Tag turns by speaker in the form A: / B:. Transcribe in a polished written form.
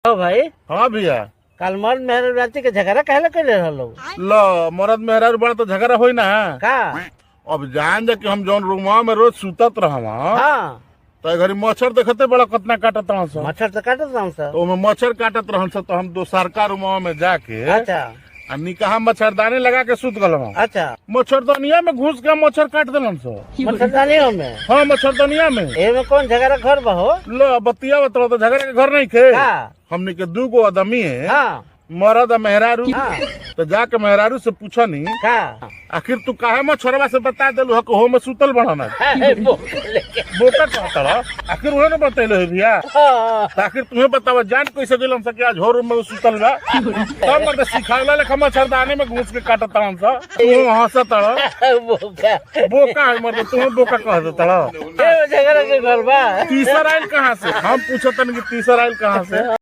A: ओ भाई
B: हाँ भैया।
A: कल मर्द मेहरा राती के झगड़ा कहले कैले रहलो
B: लो मरद मेहरा बड़ा तो झगड़ा होई ना।
A: का
B: अब जान जा कि हम जौन रूमवा में रोज सुतत रहवा
A: हाँ
B: तो घड़ी मच्छर देखते बड़ा कितना काटत रहन सन।
A: मच्छर तो काटत रहूं सर।
B: तो ओमे मच्छर काटत रहन सन तो हम दोसरका रूमवा में जाके
A: अच्छा
B: आ निकाह मच्छरदानी लगा के सुत गलवा।
A: अच्छा
B: मच्छरदानिया में घुस के मच्छर काट देलन सन।
A: मच्छरदानियों में
B: हाँ मच्छरदानिया में।
A: एमे कौन झगड़ा घर बहो
B: लो बतिया बतलो तो झगड़ा के घर नहीं खे।
A: का
B: हमने के 2 गो आदमी है
A: हाँ
B: मरद आ मेहरारू।
A: हाँ
B: तो जाके मेहरारू से पूछा नहीं
A: का
B: आखिर तू काहे मच्छरवा से बता देलू हो हो में सुतल बढ़ना बोका कहता रहा। आखिर उहे न बतैले है भैया। तो आखिर तुम्हें बतावा जान कैसे गेलन सा कि आज हो रूम में सुतल बा तब मत सिखावला लेखा मच्छरदानी में घुस के काटत रहन सा। तू हंसत रहा बोका है मर्द तुम्हें बोका कह देता रहा।
A: झगड़ा के घर बा
B: तीसरा आइल कहाँ से हम पूछतन कि तीसरा आइल कहाँ से।